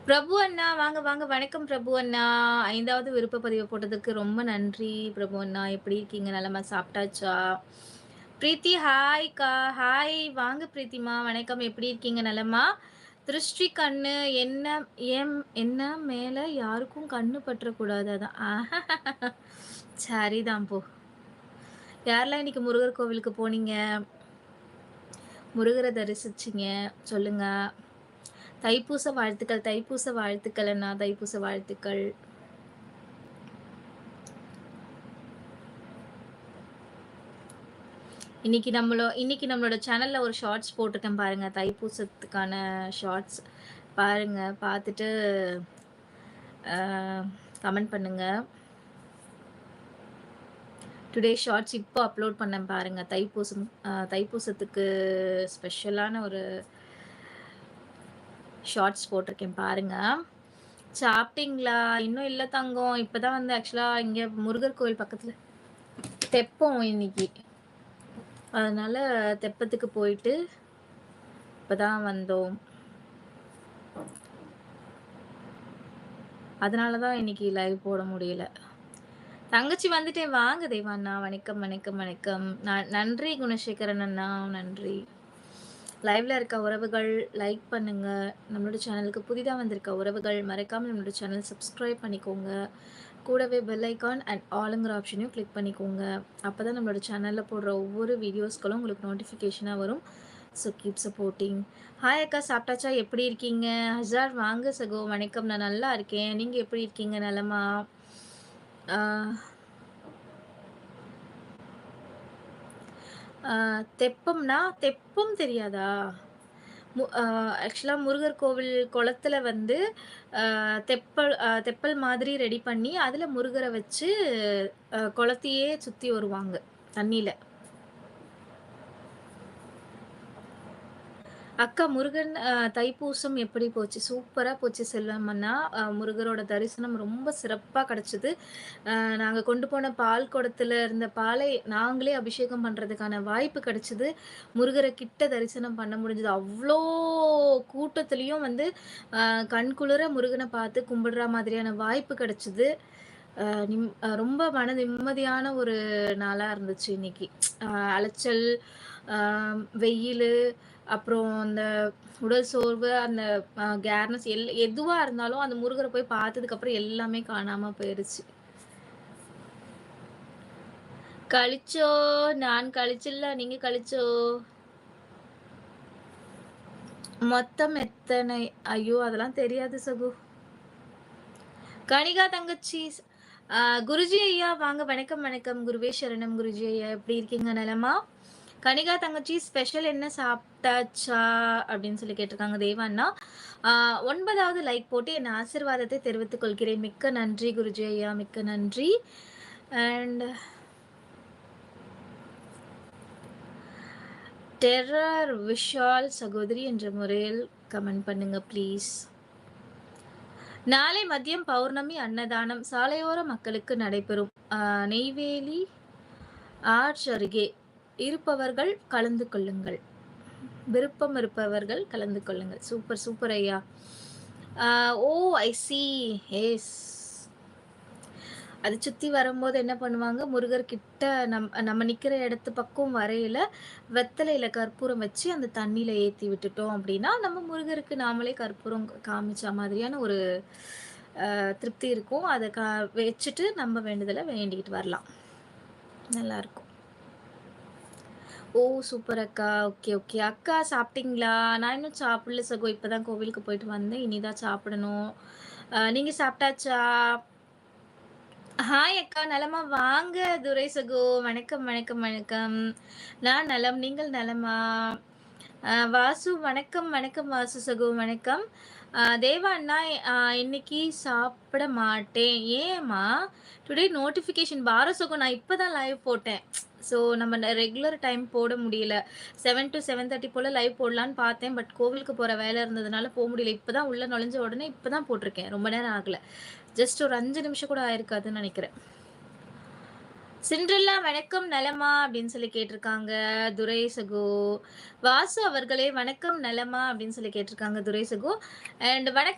பிரபு அண்ணா வாங்க வாங்க. வணக்கம் பிரபு அண்ணா. 5வது விருப்ப பதிவு போட்டதுக்கு ரொம்ப நன்றி பிரபு அண்ணா. எப்படி இருக்கீங்க? நலமா சாப்பிட்டாச்சா? பிரீத்தி ஹாய்க்கா. ஹாய் வாங்க பிரீத்திமா. வணக்கம். எப்படி இருக்கீங்க? நலமா? திருஷ்டி கண்ணு என்ன என்ன மேல யாருக்கும் கண்ணு பற்றக்கூடாது அதான். சரிதான் போ. யாரெல்லாம் இன்னைக்கு முருகர் கோவிலுக்கு போனீங்க? முருகரை தரிசிச்சீங்க? சொல்லுங்க. தைப்பூச வாழ்த்துக்கள், தைப்பூச வாழ்த்துக்கள் அண்ணா, தைப்பூச வாழ்த்துக்கள். இன்னைக்கு நம்மளோட சேனல்ல ஒரு ஷார்ட்ஸ் போட்டிருக்கேன் பாருங்க. தைப்பூசத்துக்கான ஷார்ட்ஸ் பாருங்க. பார்த்துட்டு கமெண்ட் பண்ணுங்க. டுடே ஷார்ட்ஸ் இப்போ அப்லோட் பண்ணேன் பாருங்க. தைப்பூசத்துக்கு ஸ்பெஷலான ஒரு ஷார்ட்ஸ் போட்டிருக்கேன் பாருங்க. சாப்பிட்டீங்களா? இன்னும் இல்ல தங்கம். இப்பதான் வந்து ஆக்சுவலா இங்க முருகர் கோவில் பக்கத்துல தெப்பம் இன்னைக்கு. அதனால தெப்பத்துக்கு போயிட்டு இப்பதான் வந்தோம். அதனாலதான் இன்னைக்கு லைவ் போட முடியல. தங்கச்சி வந்துட்டேன் வாங்க தேவாண்ணா. வணக்கம் வணக்கம் வணக்கம். நன்றி குணசேகரன் அண்ணா, நன்றி. லைவ்ல இருக்க உறவுகள் லைக் பண்ணுங்க. நம்மளோட சேனலுக்கு புதிதா வந்திருக்க உறவுகள் மறக்காம நம்மளோட சேனல் சப்ஸ்கிரைப் பண்ணிக்கோங்க. கூடவே பெல் ஐக்கான் அண்ட் ஆளுங்கிற ஆப்ஷனையும் கிளிக் பண்ணிக்கோங்க. அப்பதான் நம்மளோட சேனல்ல போடுற ஒவ்வொரு வீடியோஸ்களும் உங்களுக்கு நோட்டிஃபிகேஷனா வரும். So keep supporting. ஹாய் அக்கா சாப்பிட்டாச்சா? எப்படி இருக்கீங்க? ஹசார் வாங்க சகோ. வணக்கம். நான் நல்லா இருக்கேன். நீங்க எப்படி இருக்கீங்க? நலமா? தெப்பம்னா தெப்பம் தெரியாதா? ஆக்சுவலா முருகர் கோவில் குளத்துல வந்து தெப்பல் மாதிரி ரெடி பண்ணி அதுல முருகரை வச்சு குளத்தையே சுத்தி வருவாங்க தண்ணியில. அக்கா முருகன் தைப்பூசம் எப்படி போச்சு? சூப்பரா போச்சு செல்வமண்ணா. முருகரோட தரிசனம் ரொம்ப சிறப்பா கிடைச்சது. நாங்க கொண்டு போன பால் குடத்துல இருந்த பாலை நாங்களே அபிஷேகம் பண்றதுக்கான வாய்ப்பு கிடைச்சது. முருகரை கிட்ட தரிசனம் பண்ண முடிஞ்சது. அவ்ளோ கூட்டத்திலயும் வந்து கண்குளிர முருகனை பார்த்து கும்பிடுற மாதிரியான வாய்ப்பு கிடைச்சது. ரொம்ப மன நிம்மதியான ஒரு நாளா இருந்துச்சு இன்னைக்கு. அலைச்சல், வெயிலு, அப்புறம் அந்த உடல் சோர்வு, அந்த கேர்னஸ் எதுவா இருந்தாலும் அந்த முருகரை போய் பார்த்ததுக்கு அப்புறம் எல்லாமே காணாம போயிருச்சு. கழிச்சோ, நான் கழிச்சில்ல, நீங்க கழிச்சோ. மொத்தம் எத்தனை? ஐயோ அதெல்லாம் தெரியாது சகு. கனிகா தங்கச்சி குருஜி ஐயா வாங்க. வணக்கம் வணக்கம். குருவே சரணம். குருஜி ஐயா எப்படி இருக்கீங்க? நலமா? கனிகா தங்கச்சி ஸ்பெஷல் என்ன சாப்பிட்டாச்சா அப்படின்னு சொல்லி கேட்டிருக்காங்க தேவாண்ணா. 9வது லைக் போட்டு என் ஆசீர்வாதத்தை தெரிவித்துக் கொள்கிறேன். மிக்க நன்றி குருஜி ஐயா, மிக்க நன்றி. அண்ட் டெரர் விஷால் சகோதரி என்ற முறையில் கமெண்ட் பண்ணுங்க ப்ளீஸ். நாளை மதியம் பௌர்ணமி அன்னதானம் சாலையோர மக்களுக்கு நடைபெறும். நெய்வேலி ஆர்ச் அருகே இருப்பவர்கள் கலந்து கொள்ளுங்கள். விருப்பம் இருப்பவர்கள் கலந்து கொள்ளுங்கள். சூப்பர் சூப்பர் ஐயா. ஓ ஐ சி. எஸ். அது சுத்தி வரும்போது என்ன பண்ணுவாங்க, முருகர் கிட்ட நம்ம நிக்கிற இடத்து பக்கம் வரையில வெத்தலையில கற்பூரம் வச்சு அந்த தண்ணியில ஏத்தி விட்டுட்டோம் அப்படின்னா நம்ம முருகருக்கு நாமளே கற்பூரம் காமிச்ச மாதிரியான ஒரு திருப்தி இருக்கும். அதை வச்சுட்டு நம்ம வேண்டுதலை வேண்டிக்கிட்டு வரலாம். நல்லா இருக்கும். ஓ சூப்பர் அக்கா. Okay okay. அக்கா சாப்பிட்டீங்களா? நான் இன்னும் சாப்பிடல சகோ. இப்பதான் கோவிலுக்கு போயிட்டு வந்தேன். இனிதான் சாப்பிடணும். நீங்க சாப்பிட்டாச்சா? ஹாய் அக்கா நலமா? வாங்க துரை சகோ. வணக்கம் வணக்கம் வணக்கம். நான் நலம். நீங்கள் நலமா? வாசு வணக்கம் வணக்கம் வாசு சகோ. வணக்கம். தேவா அண்ணா இன்னைக்கு சாப்பிட மாட்டேன். ஏம்மா? டுடே நோட்டிஃபிகேஷன் பாரோ சகோ. நான் இப்பதான் லைவ் போட்டேன். ஸோ நம்ம ரெகுலர் டைம் போட முடியல. 7 to 7:30 போல லைவ் போடலான்னு பார்த்தேன். பட் கோவிலுக்கு போற வேலை இருந்ததுனால போக முடியல. இப்பதான் உள்ள நுழைஞ்ச உடனே இப்பதான் போட்டிருக்கேன். ரொம்ப நேரம் ஆகல. ஜஸ்ட் ஒரு 5 நிமிஷம் கூட ஆயிருக்காதுன்னு நினைக்கிறேன். சிண்ட்ரெல்லா வணக்கம் நலமா அப்படின்னு சொல்லி கேட்டிருக்காங்க துரை சகோ. வாசு அவர்களே வணக்கம் நலமா அப்படின்னு சொல்லி கேட்டிருக்காங்க துரை சகோ. அண்ட் வணக்கம்